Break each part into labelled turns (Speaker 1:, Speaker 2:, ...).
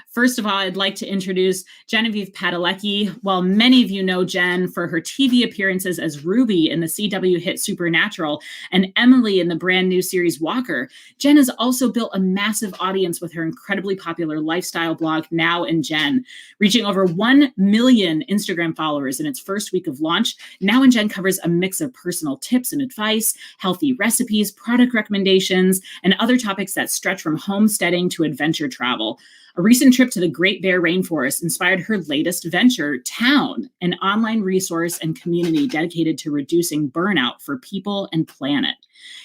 Speaker 1: First of all, I'd like to introduce Genevieve Padalecki. While many of you know Jen for her TV appearances as Ruby in the CW hit Supernatural and Emily in the brand new series Walker, Jen has also built a massive audience with her incredibly popular lifestyle blog, Now and Jen. Reaching over 1 million Instagram followers in its first week of launch, Now and Jen covers a mix of personal tips and advice, healthy recipes, product recommendations, and other topics that stretch from homesteading to adventure travel. A recent trip to the Great Bear Rainforest inspired her latest venture, Town, an online resource and community dedicated to reducing burnout for people and planet.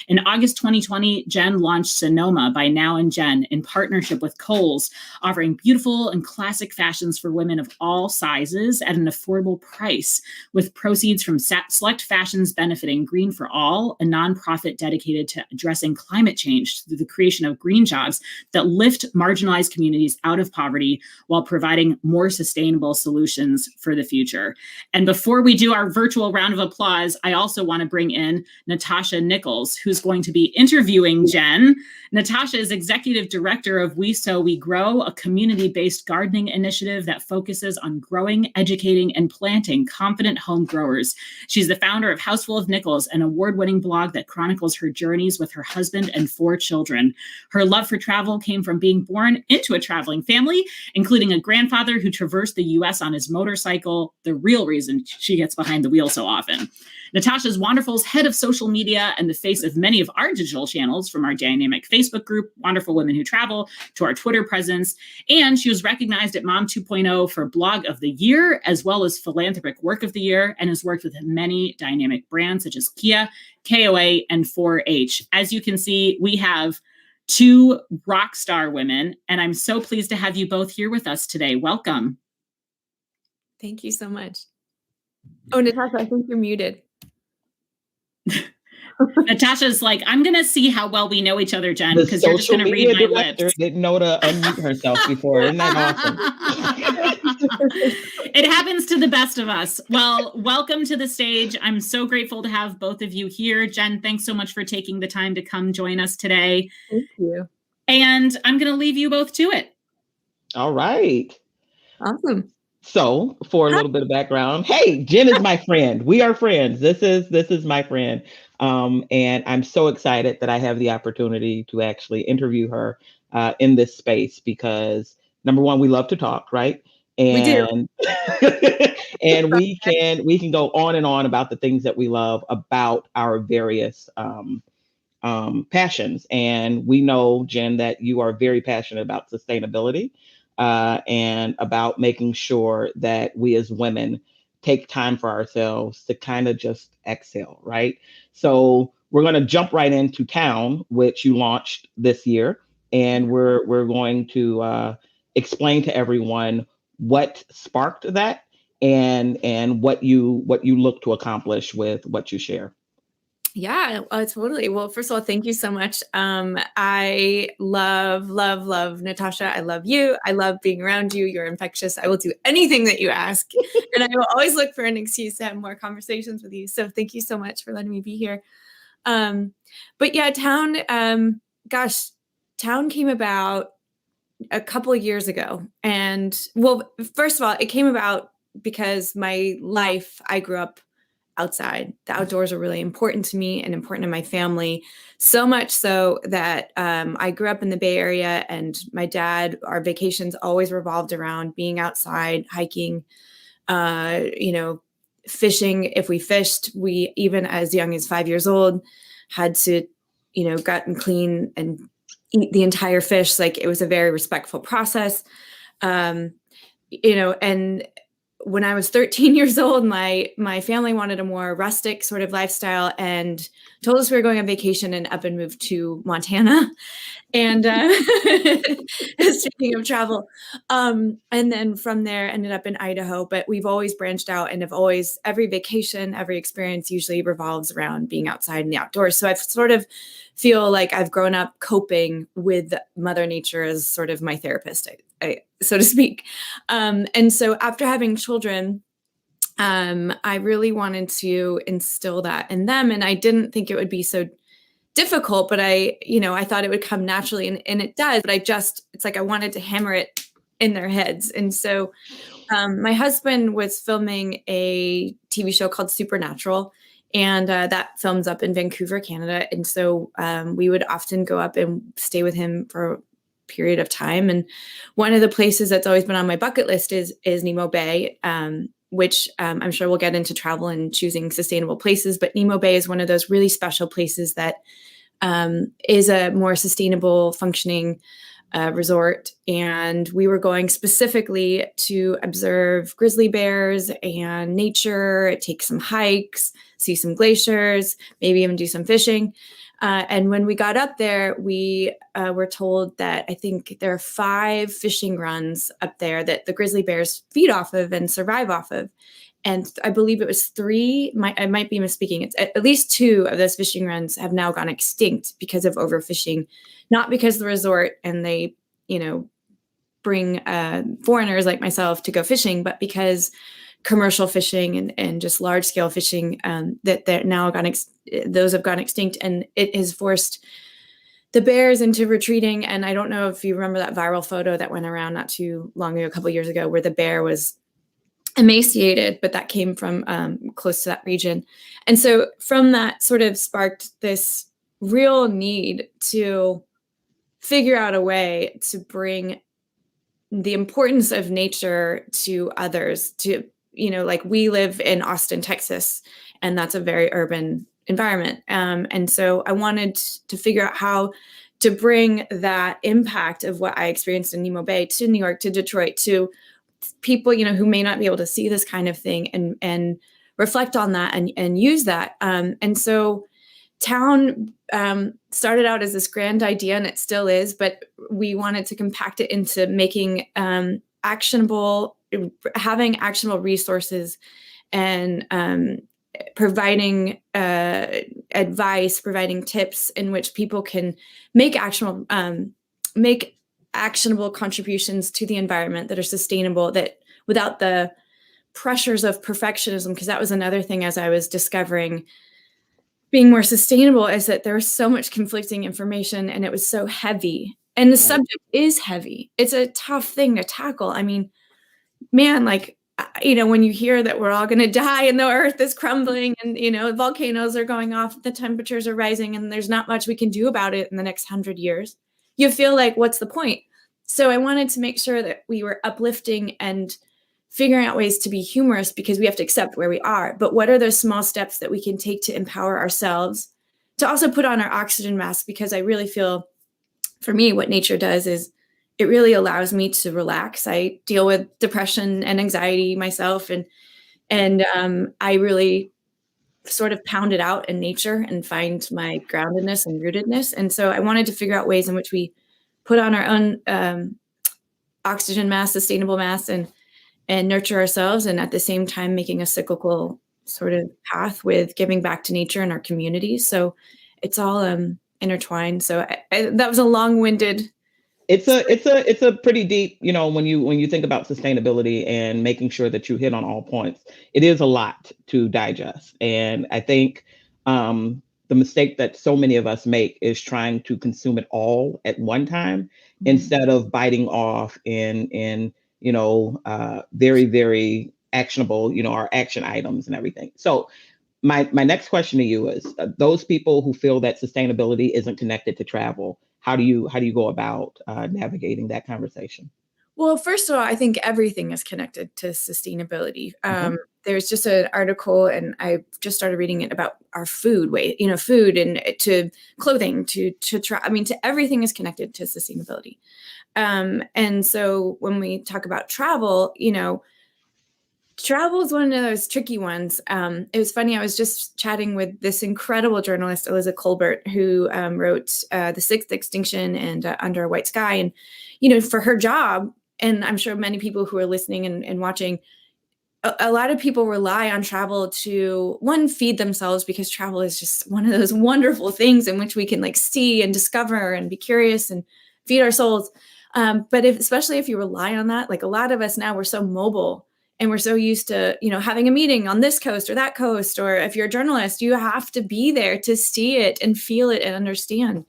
Speaker 1: In August 2020, Jen launched Sonoma by Now and Jen in partnership with Kohl's, offering beautiful and classic fashions for women of all sizes at an affordable price, with proceeds from select fashions benefiting Green for All, a nonprofit dedicated to addressing climate change through the creation of green jobs that lift marginalized communities out of poverty while providing more sustainable solutions for the future. And before we do our virtual round of applause, I also want to bring in Natasha Nicholes, who's going to be interviewing Jen. Natasha is executive director of We Sow, We Grow, a community-based gardening initiative that focuses on growing, educating, and planting confident home growers. She's the founder of Houseful of Nicholes, an award-winning blog that chronicles her journeys with her husband and 4 children. Her love for travel came from being born into a traveling family, including a grandfather who traversed the U.S. on his motorcycle, the real reason she gets behind the wheel so often. Natasha's Wonderful's head of social media and the face of many of our digital channels, from our dynamic Facebook group, Wonderful Women Who Travel, to our Twitter presence. And she was recognized at Mom 2.0 for Blog of the Year, as well as Philanthropic Work of the Year, and has worked with many dynamic brands such as Kia, KOA, and 4-H. As you can see, we have 2 rock star women, and I'm so pleased to have you both here with us today. Welcome.
Speaker 2: Thank you so much. Oh, Natasha, I think you're muted.
Speaker 1: Natasha's like, I'm going to see how well we know each other, Jen, because you're just going to read my lips.
Speaker 3: Didn't know to unmute herself before. Isn't that awesome?
Speaker 1: It happens to the best of us. Well, welcome to the stage. I'm so grateful to have both of you here. Jen, thanks so much for taking the time to come join us today.
Speaker 2: Thank you.
Speaker 1: And I'm going to leave you both to it.
Speaker 3: All right.
Speaker 2: Awesome.
Speaker 3: So, for a little bit of background, hey, Jen is my friend. We are friends. This is my friend. And I'm so excited that I have the opportunity to actually interview her in this space because, number one, we love to talk, right? And
Speaker 2: we do.
Speaker 3: and we can go on and on about the things that we love about our various passions. And we know, Jen, that you are very passionate about sustainability. And about making sure that we as women take time for ourselves to kind of just exhale, right? So we're going to jump right into Town, which you launched this year, and we're going to explain to everyone what sparked that and what you look to accomplish with what you share.
Speaker 2: Yeah, totally. Well, first of all, thank you so much. I love Natasha. I love you. I love being around you. You're infectious. I will do anything that you ask. And I will always look for an excuse to have more conversations with you. So thank you so much for letting me be here. But yeah, Town, Town came about a couple of years ago. And well, first of all, it came about because my life, I grew up outside. The outdoors are really important to me and important to my family. So much so that I grew up in the Bay Area, and my dad, our vacations always revolved around being outside, hiking, fishing. If we fished, we, even as young as 5 years old, had to, gut and clean and eat the entire fish. Like, it was a very respectful process. And when I was 13 years old, my family wanted a more rustic sort of lifestyle and told us we were going on vacation, and up and moved to Montana. And speaking of travel, and then from there ended up in Idaho. But we've always branched out and every vacation, every experience usually revolves around being outside in the outdoors. So I sort of feel like I've grown up coping with Mother Nature as sort of my therapist, so to speak. And so after having children, I really wanted to instill that in them. And I didn't think it would be so difficult, but I thought it would come naturally, and it does. But it's like I wanted to hammer it in their heads. And so my husband was filming a TV show called Supernatural, and that films up in Vancouver, Canada. And so we would often go up and stay with him for a period of time. And one of the places that's always been on my bucket list is Nemo Bay, which I'm sure we'll get into travel and choosing sustainable places. But Nemo Bay is one of those really special places that is a more sustainable functioning resort. And we were going specifically to observe grizzly bears and nature, take some hikes, see some glaciers, maybe even do some fishing. And when we got up there, we were told that I think there are 5 fishing runs up there that the grizzly bears feed off of and survive off of. And I believe it was 3, I might be misspeaking. It's at least 2 of those fishing runs have now gone extinct because of overfishing, not because the resort and they, bring foreigners like myself to go fishing, but because commercial fishing and just large scale fishing that now those have gone extinct, and it has forced the bears into retreating. And I don't know if you remember that viral photo that went around not too long ago, a couple of years ago, where the bear was emaciated, but that came from close to that region. And so from that sort of sparked this real need to figure out a way to bring the importance of nature to others, to, like we live in Austin, Texas, and that's a very urban environment. And so I wanted to figure out how to bring that impact of what I experienced in Nemo Bay to New York, to Detroit, to people, who may not be able to see this kind of thing and reflect on that and use that. And so Town started out as this grand idea, and it still is, but we wanted to compact it into making having actionable resources and providing advice, providing tips in which people can make actionable contributions to the environment that are sustainable, that without the pressures of perfectionism, because that was another thing as I was discovering being more sustainable, is that there was so much conflicting information and it was so heavy. And the subject is heavy. It's a tough thing to tackle. I mean, man, when you hear that we're all going to die and the earth is crumbling and, volcanoes are going off, the temperatures are rising, and there's not much we can do about it in the next 100 years, you feel like, what's the point? So I wanted to make sure that we were uplifting and figuring out ways to be humorous, because we have to accept where we are. But what are those small steps that we can take to empower ourselves, to also put on our oxygen mask? Because I really feel, for me, what nature does is it really allows me to relax. I deal with depression and anxiety myself, and I really sort of pound it out in nature and find my groundedness and rootedness. And so I wanted to figure out ways in which we put on our own oxygen mask, sustainable mask, and nurture ourselves, and at the same time making a cyclical sort of path with giving back to nature and our communities. So it's all intertwined. So that was a long-winded.
Speaker 3: It's a pretty deep, when you think about sustainability and making sure that you hit on all points, it is a lot to digest. And I think the mistake that so many of us make is trying to consume it all at one time, instead of biting off in very, very actionable, our action items and everything. So my next question to you is, those people who feel that sustainability isn't connected to travel, how do you go about navigating that conversation?
Speaker 2: Well, first of all, I think everything is connected to sustainability. There's just an article, and I just started reading it, about our food weight, food and to clothing, to everything is connected to sustainability. And so when we talk about travel, travel is one of those tricky ones. It was funny. I was just chatting with this incredible journalist, Eliza Colbert, who wrote The Sixth Extinction and Under a White Sky. And, for her job, and I'm sure many people who are listening and watching, a lot of people rely on travel to, one, feed themselves, because travel is just one of those wonderful things in which we can see and discover and be curious and feed our souls. But especially if you rely on that, a lot of us now, we're so mobile and we're so used to, having a meeting on this coast or that coast, or if you're a journalist, you have to be there to see it and feel it and understand.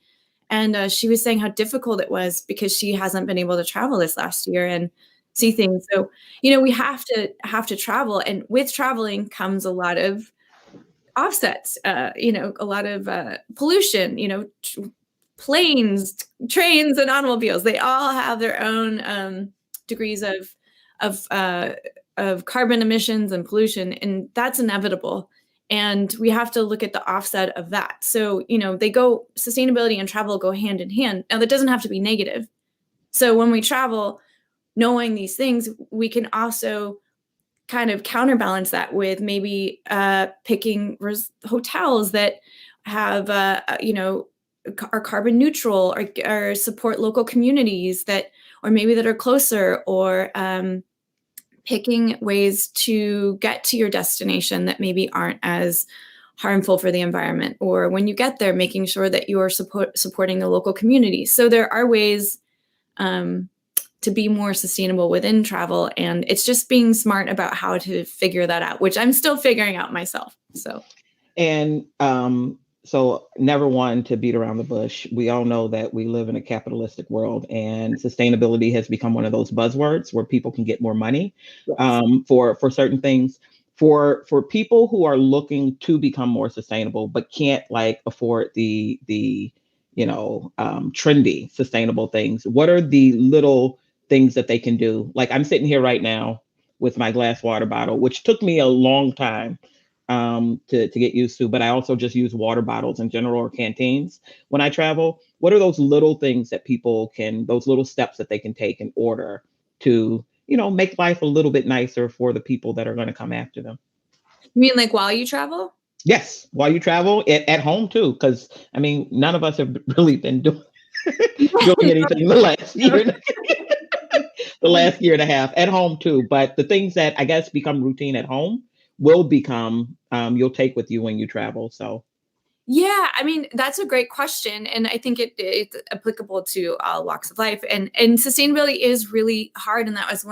Speaker 2: And she was saying how difficult it was because she hasn't been able to travel this last year and see things. So, we have to travel, and with traveling comes a lot of offsets, a lot of pollution, planes, trains, and automobiles. They all have their own degrees of uh, of carbon emissions and pollution, and that's inevitable. And we have to look at the offset of that. So, sustainability and travel go hand in hand. Now, that doesn't have to be negative. So when we travel, knowing these things, we can also kind of counterbalance that with maybe picking hotels that have, are carbon neutral, or support local communities or maybe that are closer, or picking ways to get to your destination that maybe aren't as harmful for the environment. Or when you get there, making sure that you are supporting the local community. So there are ways to be more sustainable within travel, and it's just being smart about how to figure that out, which I'm still figuring out myself.
Speaker 3: And so never one to beat around the bush. We all know that we live in a capitalistic world, and sustainability has become one of those buzzwords where people can get more money for certain things. For people who are looking to become more sustainable but can't afford the trendy sustainable things, what are the little things that they can do? Like, I'm sitting here right now with my glass water bottle, which took me a long time to get used to, but I also just use water bottles in general, or canteens when I travel. What are those little things that those little steps that they can take in order to, make life a little bit nicer for the people that are going to come after them?
Speaker 2: You mean like while you travel?
Speaker 3: Yes, while you travel, at home too, because none of us have really been doing anything the last year. The last year and a half at home too. But the things that I guess become routine at home will become, you'll take with you when you travel. So.
Speaker 2: Yeah, that's a great question. And I think it's applicable to all walks of life. And sustainability is really hard. And that was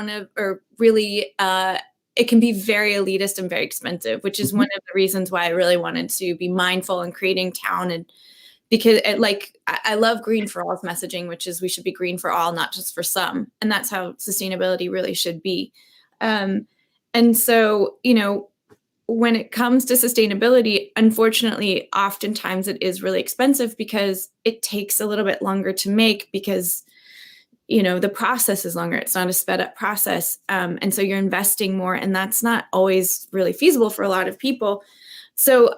Speaker 2: it can be very elitist and very expensive, which is one of the reasons why I really wanted to be mindful in creating town. And because I love green for all's messaging, which is we should be green for all, not just for some. And that's how sustainability really should be. And so, when it comes to sustainability, unfortunately, oftentimes it is really expensive because it takes a little bit longer to make because, the process is longer. It's not a sped up process. And so you're investing more, and that's not always really feasible for a lot of people. So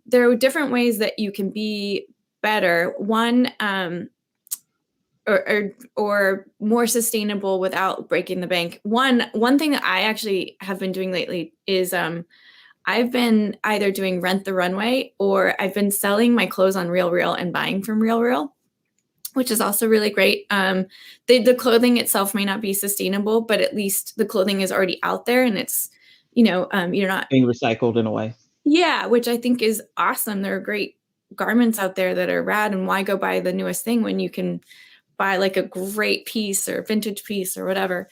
Speaker 2: there are different ways that you can be better. One, or more sustainable without breaking the bank. One thing that I actually have been doing lately is I've been either doing Rent the Runway, or I've been selling my clothes on RealReal and buying from RealReal, which is also really great. The clothing itself may not be sustainable, but at least the clothing is already out there, and it's, you're not
Speaker 3: being recycled in a way.
Speaker 2: Yeah, which I think is awesome. There are great garments out there that are rad, and why go buy the newest thing when you can buy like a great piece or vintage piece or whatever.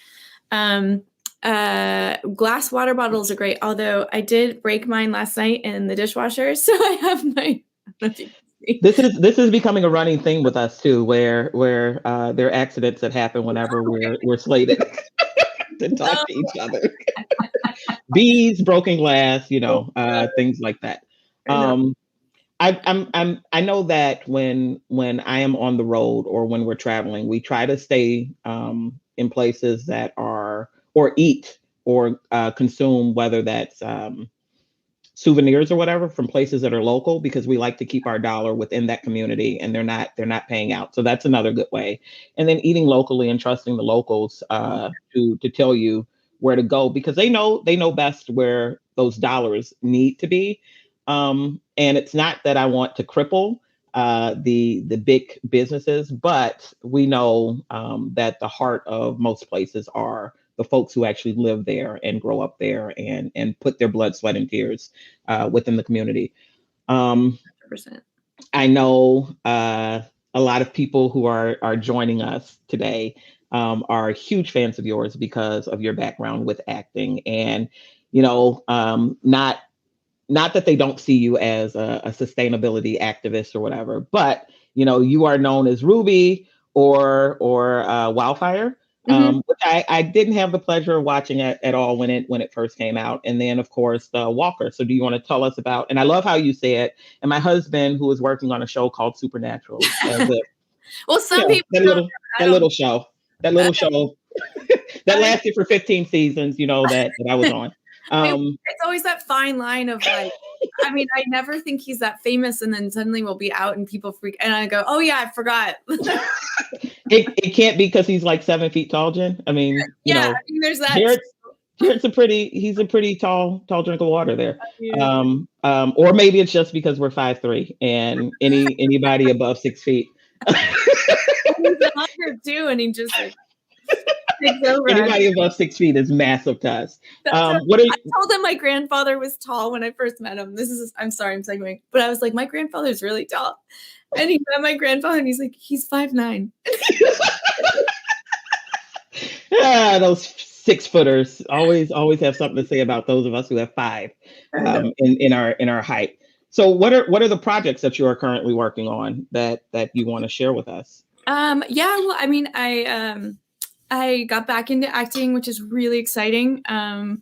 Speaker 2: Glass water bottles are great, although I did break mine last night in the dishwasher, so I have my.
Speaker 3: This is becoming a running thing with us too, where there are accidents that happen whenever we're slated to talk to each other. Bees, broken glass, things like that. I know that when I am on the road or when we're traveling, we try to stay in places that are, or eat or consume, whether that's souvenirs or whatever, from places that are local, because we like to keep our dollar within that community, and they're not paying out. So that's another good way. And then eating locally and trusting the locals to tell you where to go, because they know best where those dollars need to be. And it's not that I want to cripple the big businesses, but we know that the heart of most places are the folks who actually live there and grow up there and put their blood, sweat, and tears within the community.
Speaker 2: 100%.
Speaker 3: I know a lot of people who are joining us today are huge fans of yours because of your background with acting, and not that they don't see you as a sustainability activist or whatever, but you are known as Ruby or Wildfire. Which I didn't have the pleasure of watching at all when it first came out. And then, of course, Walker. So do you want to tell us about, and I love how you say it, and my husband, who is working on a show called Supernatural.
Speaker 2: Well, some people
Speaker 3: that little show that lasted for 15 seasons, that I was on.
Speaker 2: It's always that fine line of like, I mean, I never think he's that famous, and then suddenly we'll be out and people freak, and I go, oh yeah, I forgot.
Speaker 3: It can't be because he's like 7 feet tall, Jen. I mean,
Speaker 2: I mean, there's that.
Speaker 3: He's a pretty tall drink of water there. Or maybe it's just because we're 5'3", and anybody above 6 feet.
Speaker 2: He's longer too, and he just like takes over.
Speaker 3: Anybody above 6 feet is massive to us.
Speaker 2: I told him my grandfather was tall when I first met him. I'm sorry, I'm segueing, but I was like, my grandfather's really tall, and he met my grandfather, and he's like, he's 5'9".
Speaker 3: Those 6-footers always have something to say about those of us who have 5 in our height. So what are the projects that you are currently working on that you want to share with us?
Speaker 2: Well, I mean, I got back into acting, which is really exciting. I'm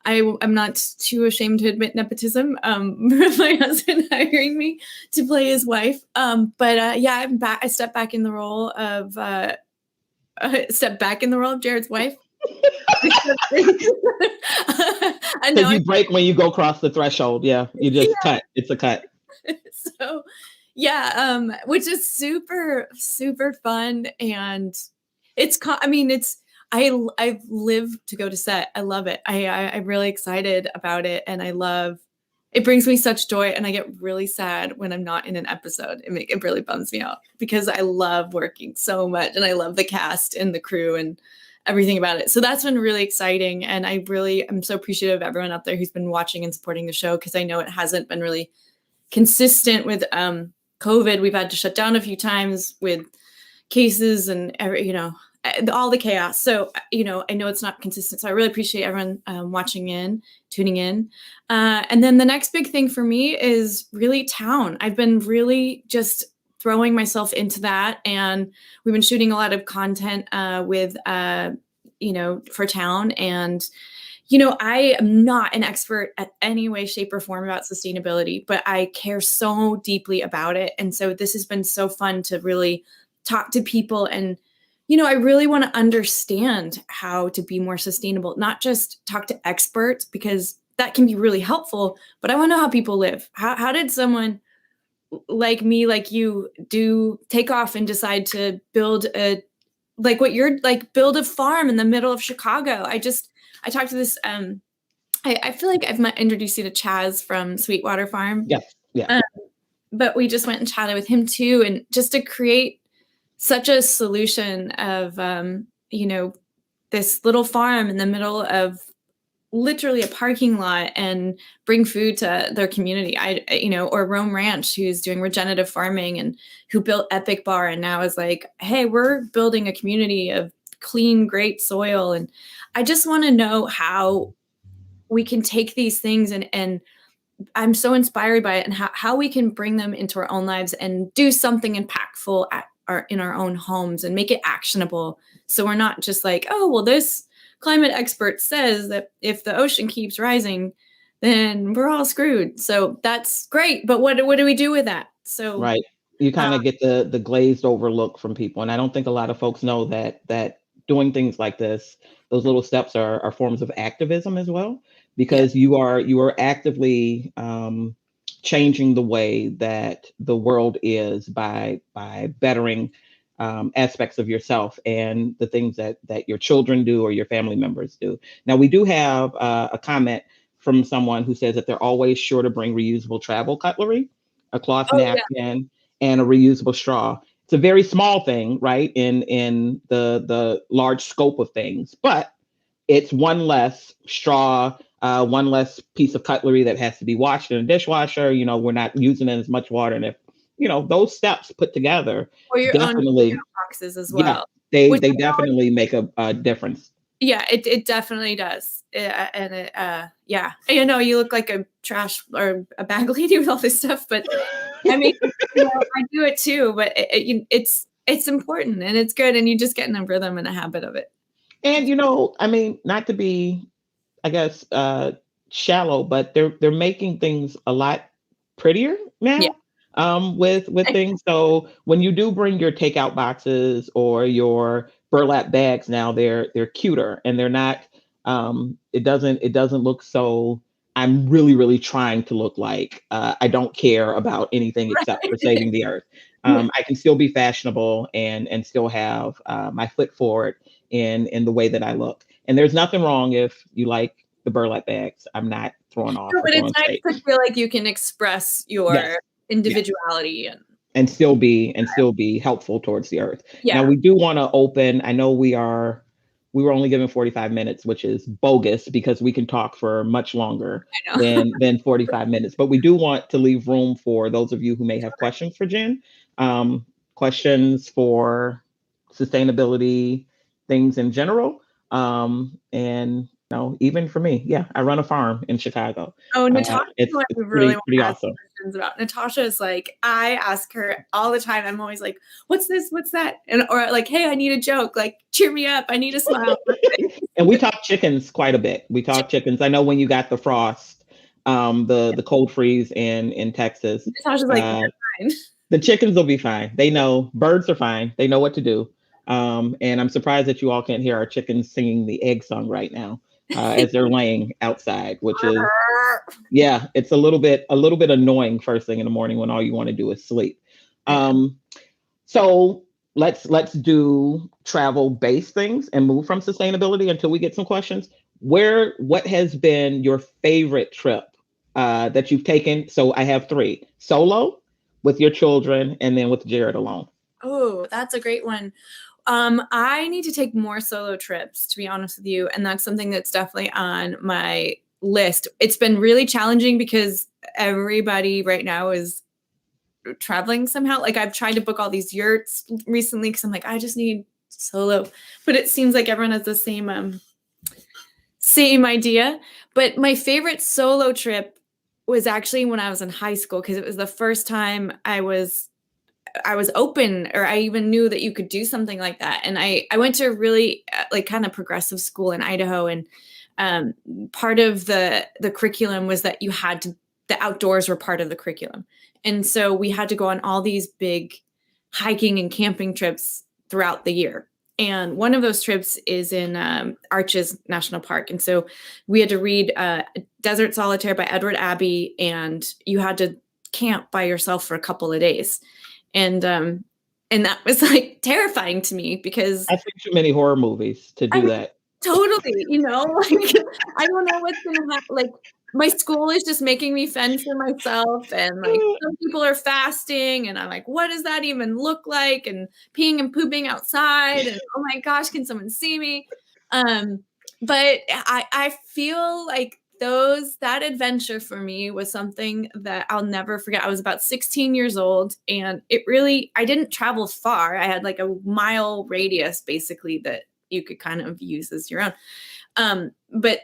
Speaker 2: not too ashamed to admit nepotism. My husband hiring me to play his wife. I'm back. I stepped back in the role of Jared's wife. I know
Speaker 3: you break when you go across the threshold. Yeah, you just cut. It's a cut.
Speaker 2: So, which is super, super fun, and I've lived to go to set. I love it. I'm really excited about it, and it brings me such joy, and I get really sad when I'm not in an episode. It really bums me out because I love working so much, and I love the cast and the crew and everything about it. So that's been really exciting, and I'm so appreciative of everyone out there who's been watching and supporting the show, because I know it hasn't been really consistent with COVID. We've had to shut down a few times with cases and all the chaos. So, I know it's not consistent. So I really appreciate everyone watching in, tuning in. And then the next big thing for me is really town. I've been really just throwing myself into that. And we've been shooting a lot of content for town. And, I am not an expert at any way, shape, or form about sustainability, but I care so deeply about it. And so this has been so fun to really talk to people, and I really want to understand how to be more sustainable, not just talk to experts, because that can be really helpful, but I want to know how people live. How did someone like me, like you, take off and decide to build build a farm in the middle of Chicago? I talked to this, I feel like I've introduced you to Chaz from Sweetwater Farm.
Speaker 3: Yes. Yeah.
Speaker 2: But we just went and chatted with him too, and just to create such a solution of, this little farm in the middle of literally a parking lot, and bring food to their community. Or Rome Ranch, who's doing regenerative farming and who built Epic Bar, and now is like, hey, we're building a community of clean, great soil. And I just want to know how we can take these things, and I'm so inspired by it, and how we can bring them into our own lives and do something impactful in our own homes, and make it actionable. So we're not just like, oh, well, this climate expert says that if the ocean keeps rising, then we're all screwed. So that's great. But what do we do with that? So
Speaker 3: right. You kind of get the glazed over look from people. And I don't think a lot of folks know that doing things like this, those little steps are forms of activism as well, because you are actively changing the way that the world is by bettering aspects of yourself and the things that your children do or your family members do. Now, we do have a comment from someone who says that they're always sure to bring reusable travel cutlery, a cloth napkin, and a reusable straw. It's a very small thing, right, in the large scope of things, but it's one less straw, one less piece of cutlery that has to be washed in a dishwasher. We're not using it as much water, and if those steps put together,
Speaker 2: or your
Speaker 3: definitely
Speaker 2: own boxes as well.
Speaker 3: Yeah, they definitely make a difference.
Speaker 2: Yeah, it definitely does. And it, yeah, you know, you look like a trash or a bag lady with all this stuff, but I mean, you know, I do it too, but it's important and it's good, and you just get in a rhythm and a habit of it.
Speaker 3: And I mean, not to be, I guess, shallow, but they're making things a lot prettier
Speaker 2: Yeah.
Speaker 3: now, with things. So when you do bring your takeout boxes or your burlap bags now, they're cuter and they're not. It doesn't look so. I'm really really trying to look like I don't care about anything except for
Speaker 2: Right.
Speaker 3: saving the earth.
Speaker 2: Yeah.
Speaker 3: I can still be fashionable and still have my foot forward in the way that I look. And there's nothing wrong if you like the burlap bags. I'm not throwing off
Speaker 2: No,
Speaker 3: or
Speaker 2: but it's
Speaker 3: throwing
Speaker 2: nice
Speaker 3: shade.
Speaker 2: to feel like you can express
Speaker 3: Yes.
Speaker 2: your
Speaker 3: Yes.
Speaker 2: individuality
Speaker 3: And still be helpful towards the earth. Now
Speaker 2: yeah,
Speaker 3: we do want to open. I know we were only given 45 minutes, which is bogus because we can talk for much longer
Speaker 2: I know.
Speaker 3: than 45 minutes. But we do want to leave room for those of you who may have questions for Jen, questions for sustainability, things in general. And even for me, yeah, I run a farm in Chicago.
Speaker 2: Oh, Natasha is
Speaker 3: It's
Speaker 2: who I
Speaker 3: it's
Speaker 2: really
Speaker 3: pretty
Speaker 2: want
Speaker 3: pretty
Speaker 2: to ask
Speaker 3: awesome.
Speaker 2: questions about. Natasha is like, I ask her all the time. I'm always like, "What's this? What's that?" And or like, "Hey, I need a joke. Like, cheer me up. I need a smile."
Speaker 3: And we talk chickens quite a bit. We talk chickens. I know when you got the frost, the cold freeze in Texas,
Speaker 2: Natasha's like,
Speaker 3: uh,
Speaker 2: "You're fine."
Speaker 3: the chickens will be fine. They know birds are fine. They know what to do. And I'm surprised that you all can't hear our chickens singing the egg song right now as they're laying outside, which is yeah, it's a little bit annoying first thing in the morning when all you want to do is sleep.
Speaker 2: I know.
Speaker 3: Um, so let's do travel based things and move from sustainability until we get some questions. What has been your favorite trip that you've taken? So I have three: solo, with your children, and then with Jared alone.
Speaker 2: Oh, that's a great one. I need to take more solo trips, to be honest with you, and that's something that's definitely on my list. It's been really challenging because everybody right now is traveling somehow. Like I've tried to book all these yurts recently because I'm like, I just need solo. But it seems like everyone has the same idea. But my favorite solo trip was actually when I was in high school because it was the first time I was open or I even knew that you could do something like that. And I went to a really like kind of progressive school in Idaho, and um, part of the curriculum was that the outdoors were part of the curriculum. And so we had to go on all these big hiking and camping trips throughout the year. And one of those trips is in Arches National Park. And so we had to read Desert Solitaire by Edward Abbey, and you had to camp by yourself for a couple of days. And that was like terrifying to me because
Speaker 3: I've seen too many horror movies to
Speaker 2: I
Speaker 3: do
Speaker 2: mean,
Speaker 3: that.
Speaker 2: totally, like I don't know what's gonna happen. Like my school is just making me fend for myself, and like some people are fasting, and I'm like, what does that even look like? And peeing and pooping outside, and oh my gosh, can someone see me? Um, but I feel like that adventure for me was something that I'll never forget. I was about 16 years old, and I didn't travel far. I had like a mile radius basically that you could kind of use as your own. But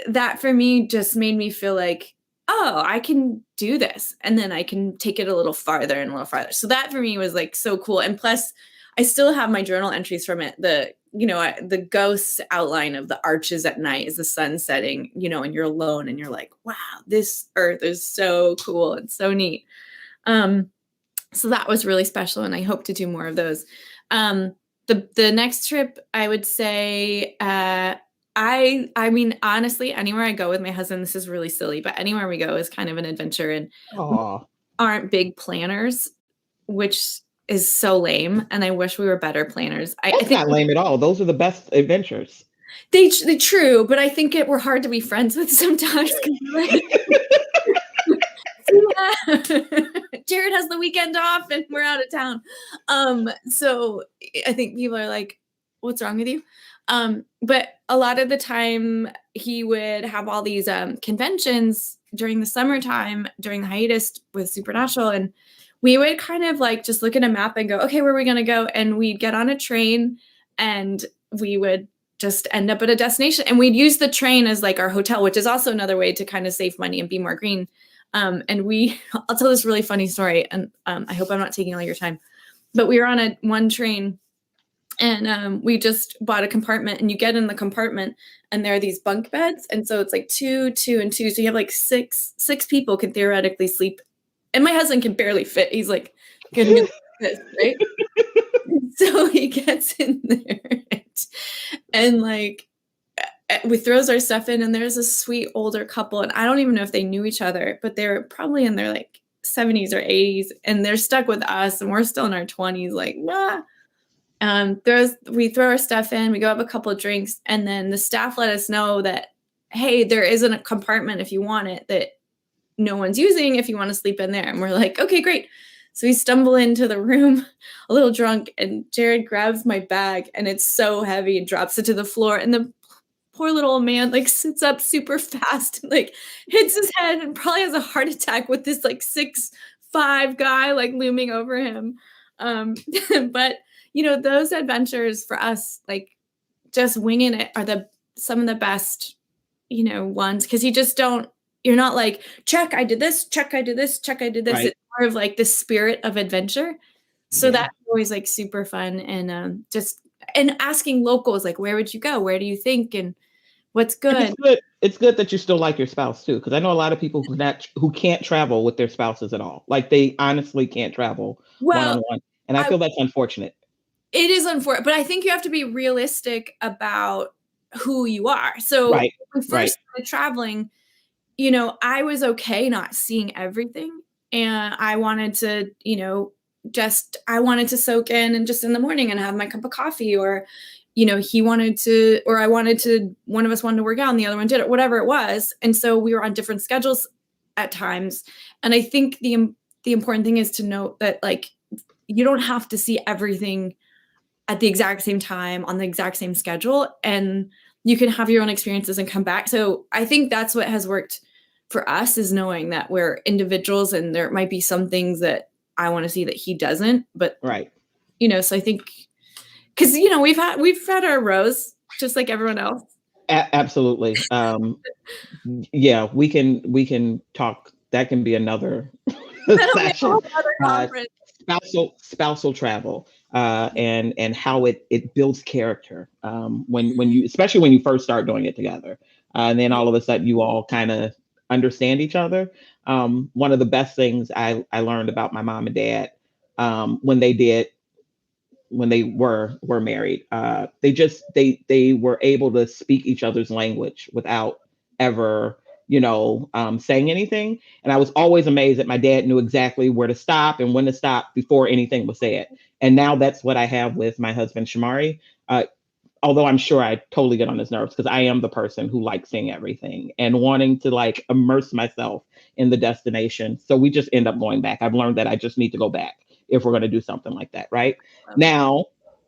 Speaker 2: that for me just made me feel like, oh, I can do this. And then I can take it a little farther and a little farther. So that for me was like so cool. And plus, I still have my journal entries from it. The ghost outline of the arches at night is the sun setting, and you're alone and you're like, wow, this earth is so cool. It's so neat. So that was really special. And I hope to do more of those. The next trip, I would say, I mean, honestly, anywhere I go with my husband, this is really silly, but anywhere we go is kind of an adventure, and we
Speaker 3: Oh,
Speaker 2: aren't big planners, which is so lame. And I wish we were better planners. I
Speaker 3: that's
Speaker 2: think
Speaker 3: not lame at all. Those are the best adventures.
Speaker 2: they true, but I think we're hard to be friends with sometimes. 'Cause we're like, yeah. Jared has the weekend off and we're out of town. So I think people are like, what's wrong with you? But a lot of the time he would have all these conventions during the summertime, during the hiatus with Supernatural. And we would kind of like just look at a map and go, okay, where are we going to go? And we'd get on a train and we would just end up at a destination. And we'd use the train as like our hotel, which is also another way to kind of save money and be more green. And I'll tell this really funny story, and I hope I'm not taking all your time, but we were on one train, and we just bought a compartment, and you get in the compartment and there are these bunk beds. And so it's like two, and two. So you have like six people can theoretically sleep. And my husband can barely fit. He's like, gonna be like this, right? So he gets in there and like we throws our stuff in, and there's a sweet older couple, and I don't even know if they knew each other, but they're probably in their like 70s or 80s, and they're stuck with us, and we're still in our 20s, like, nah. We throw our stuff in, we go have a couple of drinks, and then the staff let us know that, hey, there isn't a compartment if you want it that no one's using if you want to sleep in there. And we're like, okay, great. So we stumble into the room a little drunk, and Jared grabs my bag, and it's so heavy and drops it to the floor. And the poor little old man like sits up super fast and like hits his head and probably has a heart attack with this like 6'5" guy like looming over him. But you know, those adventures for us, like just winging it, are some of the best, you know, ones, because you're not like, check, I did this, check, I did this, check, I did this.
Speaker 3: Right.
Speaker 2: It's more of like the spirit of adventure. So that's always like super fun. And and asking locals, like, where would you go? Where do you think? And what's good?
Speaker 3: It's good that you still like your spouse too, because I know a lot of people who can't travel with their spouses at all. Like they honestly can't travel one-on-one. And I feel that's unfortunate.
Speaker 2: It is unfortunate, but I think you have to be realistic about who you are. So when we first started traveling, you know, I was okay not seeing everything. And I wanted to, you know, I wanted to soak in and just in the morning and have my cup of coffee, or, you know, one of us wanted to work out and the other one did it, whatever it was. And so we were on different schedules at times. And I think the important thing is to note that, like, you don't have to see everything at the exact same time on the exact same schedule, and you can have your own experiences and come back. So I think that's what has worked for us, is knowing that we're individuals and there might be some things that I want to see that he doesn't, but you know, so I think, because, you know, we've had our rows just like everyone else.
Speaker 3: Absolutely. Yeah, we can talk. That can be another session. Spousal travel, and how it builds character, when you, especially when you first start doing it together, and then all of a sudden you all kind of understand each other. One of the best things I learned about my mom and dad, when they were married, they were able to speak each other's language without ever, you know, saying anything. And I was always amazed that my dad knew exactly where to stop and when to stop before anything was said. And now that's what I have with my husband, Shamari. Although I'm sure I totally get on his nerves, because I am the person who likes seeing everything and wanting to like immerse myself in the destination. So we just end up going back. I've learned that I just need to go back if we're going to do something like that. Right. Okay. Now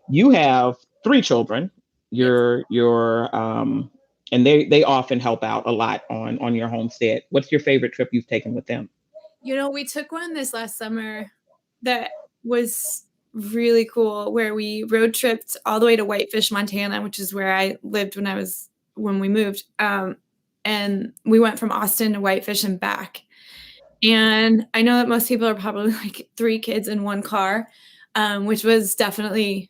Speaker 3: you have 3 children. And they often help out a lot on your homestead. What's your favorite trip you've taken with them?
Speaker 2: You know, we took one this last summer that was really cool, where we road tripped all the way to Whitefish, Montana, which is where I lived when we moved. And we went from Austin to Whitefish and back. And I know that most people are probably like 3 kids in one car, which was definitely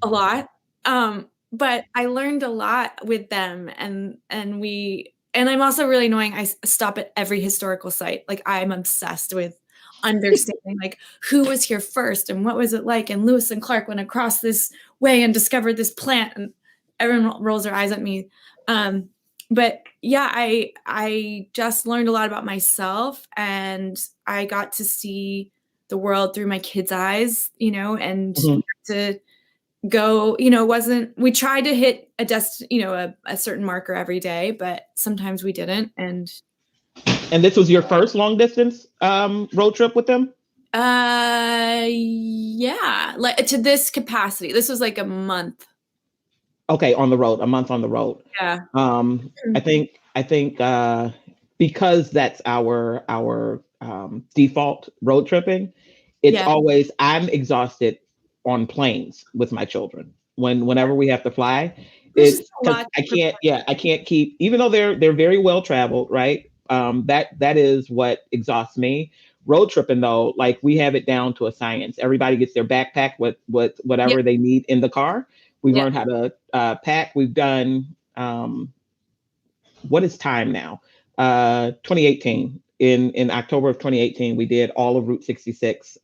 Speaker 2: a lot. But I learned a lot with them, and I'm also really annoying. I stop at every historical site. Like, I'm obsessed with understanding like who was here first and what was it like, and Lewis and Clark went across this way and discovered this plant, and everyone rolls their eyes at me. But yeah, I just learned a lot about myself, and I got to see the world through my kids' eyes, you know, and to go, you know, we tried to hit a certain marker every day, but sometimes we didn't. And
Speaker 3: this was your first long distance road trip with them?
Speaker 2: Yeah, like to this capacity. This was like a month.
Speaker 3: Okay, on the road, a month on the road.
Speaker 2: Yeah.
Speaker 3: I think because that's our default road tripping, it's always, I'm exhausted on planes with my children. Whenever we have to fly, It's
Speaker 2: just a
Speaker 3: because
Speaker 2: lot.
Speaker 3: I can't keep, even though they're very well traveled, right? That is what exhausts me. Road tripping though, like we have it down to a science. Everybody gets their backpack with
Speaker 2: Yeah,
Speaker 3: whatever they need in the car. We
Speaker 2: yeah,
Speaker 3: learned how to pack. We've done what is time now? 2018. In October of 2018, we did all of Route 66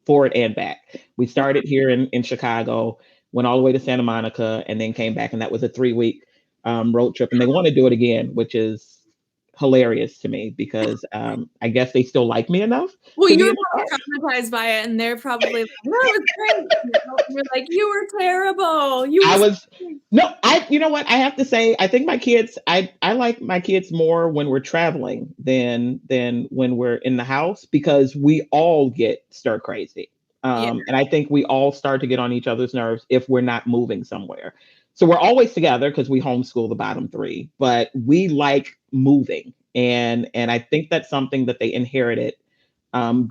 Speaker 3: forward and back. We started here in Chicago, went all the way to Santa Monica, and then came back, and that was a 3 week road trip. And they want to do it again, which is hilarious to me because I guess they still like me enough
Speaker 2: well,
Speaker 3: to be
Speaker 2: you're
Speaker 3: in the car.
Speaker 2: probably traumatized by it, and they're probably like, "No, it was great." You're like, "You were terrible. You
Speaker 3: I
Speaker 2: were."
Speaker 3: was no, I you know what? I have to say, I think my kids, I like my kids more when we're traveling than when we're in the house because we all get stir crazy.
Speaker 2: Yeah,
Speaker 3: And I think we all start to get on each other's nerves if we're not moving somewhere. So we're always together because we homeschool the bottom three, but we like moving. And I think that's something that they inherited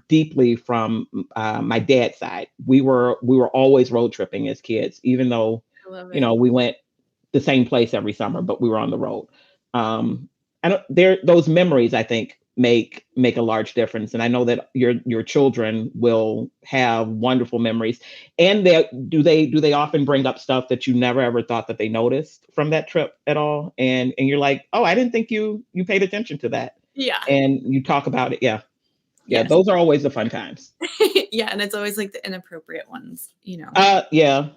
Speaker 3: deeply from my dad's side. We were always road tripping as kids, even though
Speaker 2: I love it.
Speaker 3: we went the same place every summer, but we were on the road. I don't there those memories I think make a large difference. And I know that your children will have wonderful memories. And they often bring up stuff that you never ever thought that they noticed from that trip at all. And you're like, oh, I didn't think you paid attention to that.
Speaker 2: Yeah.
Speaker 3: And you talk about it. Yeah. Yeah,
Speaker 2: Yes.
Speaker 3: those are always the fun times.
Speaker 2: Yeah, and it's always like the inappropriate ones, you know.
Speaker 3: Yeah.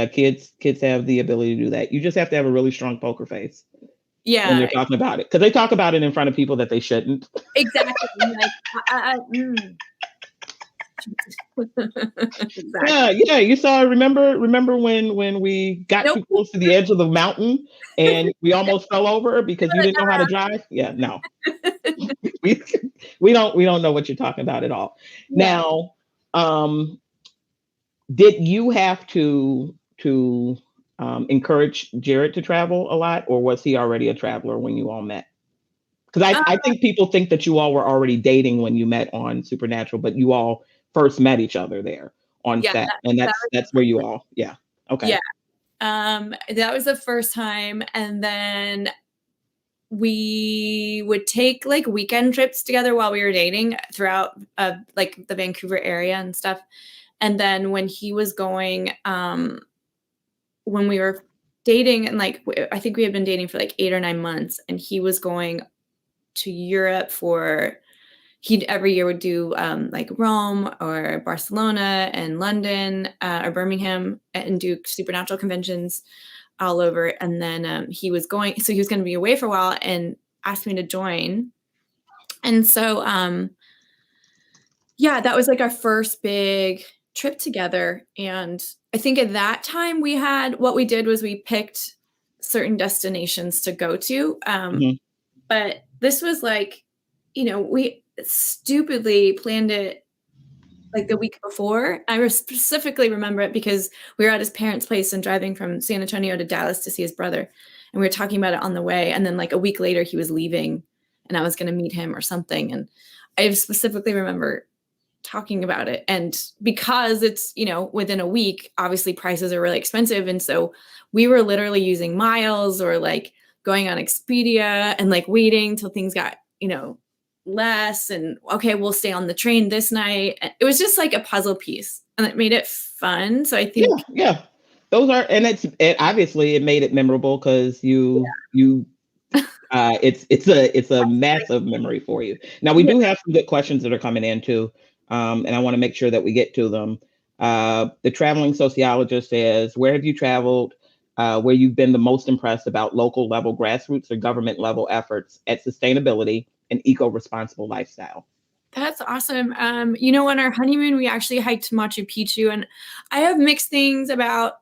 Speaker 3: Kids have the ability to do that. You just have to have a really strong poker face when
Speaker 2: Yeah,
Speaker 3: you're talking about it, because they talk about it in front of people that they shouldn't.
Speaker 2: exactly. I'm like, exactly.
Speaker 3: Yeah. You saw. Remember when we got
Speaker 2: Nope.
Speaker 3: too close to the edge of the mountain and we almost fell over because you
Speaker 2: Like,
Speaker 3: didn't know how to drive? Yeah, no, we we don't know what you're talking about at all.
Speaker 2: yeah.
Speaker 3: Now, did you have to encourage Jared to travel a lot, or was he already a traveler when you all met? Because I think people think that you all were already dating when you met on Supernatural, but you all first met each other there on
Speaker 2: Yeah,
Speaker 3: set, and
Speaker 2: that
Speaker 3: that's where you all, yeah, okay,
Speaker 2: yeah. That was the first time, and then we would take like weekend trips together while we were dating throughout like the Vancouver area and stuff. And then when he was going, when we were dating, and like I think we had been dating for like 8 or 9 months, and he was going to Europe for he every year would do like Rome or Barcelona and London or Birmingham and do supernatural conventions all over. And then he was going to be away for a while and asked me to join. And so yeah, that was like our first big trip together. And I think at that time what we did was we picked certain destinations to go to.
Speaker 3: hmm
Speaker 2: But this was like, we stupidly planned it like the week before. Specifically remember it because we were at his parents' place and driving from San Antonio to Dallas to see his brother. And we were talking about it on the way. And then like a week later, he was leaving and I was going to meet him or something. And I specifically remember talking about it. And because it's, within a week, obviously prices are really expensive. And so we were literally using miles or like going on Expedia and like waiting till things got, less, and okay, we'll stay on the train this night. It was just like a puzzle piece and it made it fun. So I think
Speaker 3: yeah. Those are, and it obviously it made it memorable because you it's a massive memory for you. Now we
Speaker 2: yeah,
Speaker 3: do have some good questions that are coming in too, and I want to make sure that we get to them. The traveling sociologist says, "Where have you traveled? Where you've been the most impressed about local level, grassroots, or government level efforts at sustainability and eco-responsible lifestyle?"
Speaker 2: that's awesome. On our honeymoon, we actually hiked Machu Picchu, and I have mixed things about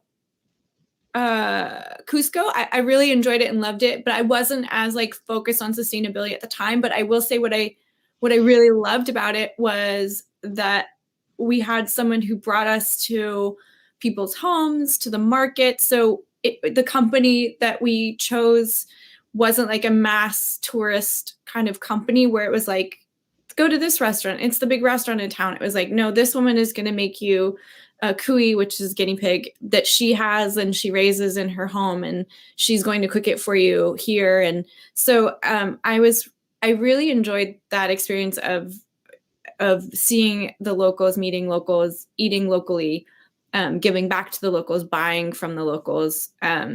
Speaker 2: Cusco. I really enjoyed it and loved it, but I wasn't as like focused on sustainability at the time. But I will say what I really loved about it was that we had someone who brought us to people's homes, to the market. So the company that we chose wasn't like a mass tourist kind of company where it was like, go to this restaurant. It's the big restaurant in town. It was like, no, this woman is going to make you cuy, which is guinea pig, that she has and she raises in her home, and she's going to cook it for you here. And so I really enjoyed that experience of seeing the locals, meeting locals, eating locally, giving back to the locals, buying from the locals,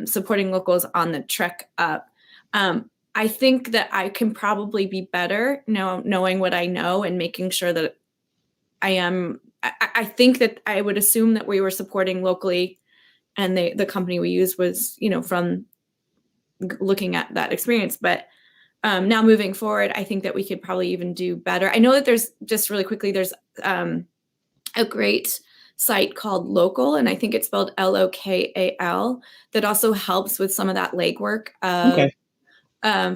Speaker 2: supporting locals on the trek up. I think that I can probably be better knowing what I know and making sure that I think that I would assume that we were supporting locally, and the company we used was, from looking at that experience. But now moving forward, I think that we could probably even do better. I know that there's, just really quickly, there's a great site called Local, and I think it's spelled LOKAL, that also helps with some of that legwork of
Speaker 3: Okay.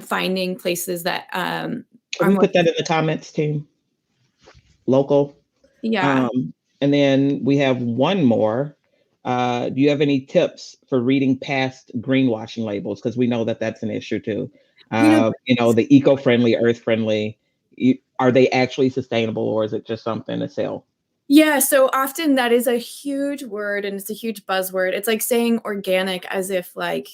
Speaker 2: finding places that
Speaker 3: Can
Speaker 2: are
Speaker 3: we
Speaker 2: more.
Speaker 3: put that in the comments, team? Local.
Speaker 2: Yeah.
Speaker 3: And then we have one more. Do you have any tips for reading past greenwashing labels? Because we know that that's an issue too. The eco-friendly, earth-friendly, are they actually sustainable, or is it just something to sell?
Speaker 2: Yeah, so often that is a huge word, and it's a huge buzzword. It's like saying organic as if like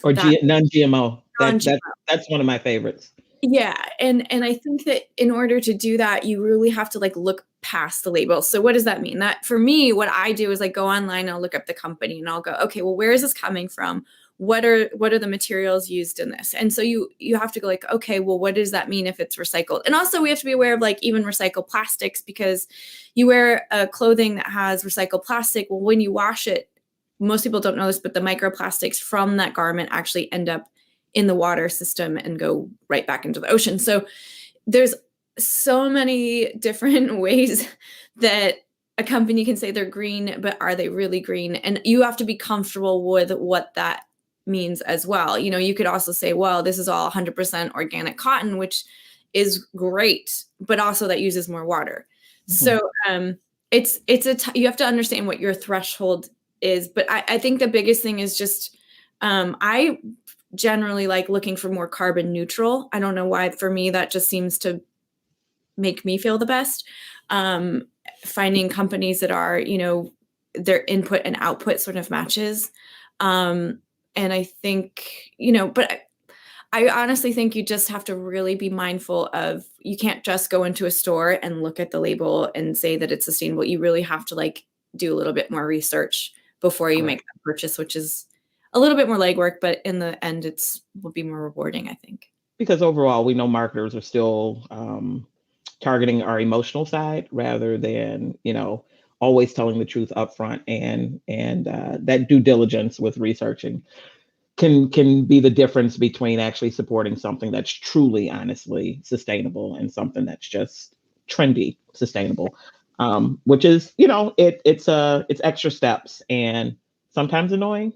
Speaker 3: Or
Speaker 2: that
Speaker 3: non-GMO.
Speaker 2: non-GMO.
Speaker 3: That's one of my favorites.
Speaker 2: Yeah, and I think that in order to do that, you really have to like look past the label. So what does that mean? That for me, what I do is like go online, I'll look up the company, and I'll go, okay, well, where is this coming from? What are the materials used in this? And so you have to go like, okay, well, what does that mean if it's recycled? And also we have to be aware of like even recycled plastics, because you wear a clothing that has recycled plastic. Well, when you wash it, most people don't know this, but the microplastics from that garment actually end up in the water system and go right back into the ocean. So there's so many different ways that a company can say they're green, but are they really green? And you have to be comfortable with what that means as well. You could also say, well, this is all 100% organic cotton, which is great, but also that uses more water. So you have to understand what your threshold is. But I think the biggest thing is just I generally like looking for more carbon neutral. I don't know why. For me, that just seems to make me feel the best. Finding companies that are, their input and output sort of matches. And I think, but I honestly think you just have to really be mindful of, you can't just go into a store and look at the label and say that it's sustainable. You really have to like do a little bit more research before you make that purchase, which is a little bit more legwork, but in the end, will be more rewarding, I think.
Speaker 3: Because overall, we know marketers are still targeting our emotional side rather than, always telling the truth up front, and that due diligence with researching can be the difference between actually supporting something that's truly, honestly sustainable and something that's just trendy sustainable, which is, it's extra steps and sometimes annoying,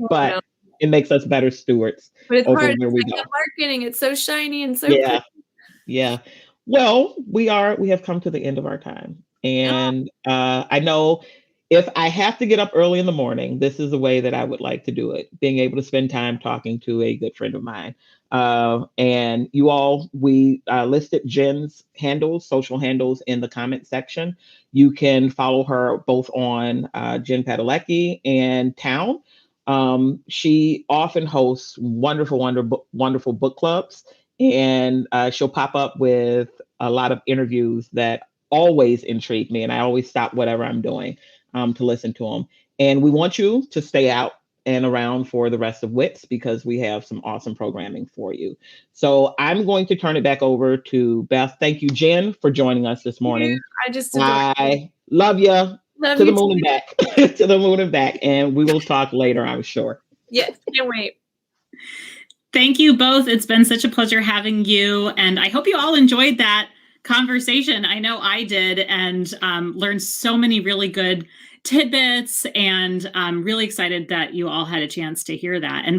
Speaker 3: but it makes us better stewards.
Speaker 2: But it's
Speaker 3: over
Speaker 2: hard.
Speaker 3: where we
Speaker 2: It's like
Speaker 3: go.
Speaker 2: marketing. It's so shiny and so
Speaker 3: Yeah. Yeah. Well, we have come to the end of our time. And I know if I have to get up early in the morning, this is the way that I would like to do it, being able to spend time talking to a good friend of mine. And you all, we listed Jen's social handles in the comment section. You can follow her both on Jen Padalecki and Town. She often hosts wonderful book clubs, and she'll pop up with a lot of interviews that always intrigue me, and I always stop whatever I'm doing to listen to them. And we want you to stay out and around for the rest of WITS, because we have some awesome programming for you. So I'm going to turn it back over to Beth. Thank you, Jen, for joining us this morning. I love you. To the moon and back. To the moon and back. And we will talk later, I'm sure.
Speaker 2: Yes, can't wait.
Speaker 1: Thank you both. It's been such a pleasure having you. And I hope you all enjoyed that conversation. I know I did, and learned so many really good tidbits, and I'm really excited that you all had a chance to hear that. And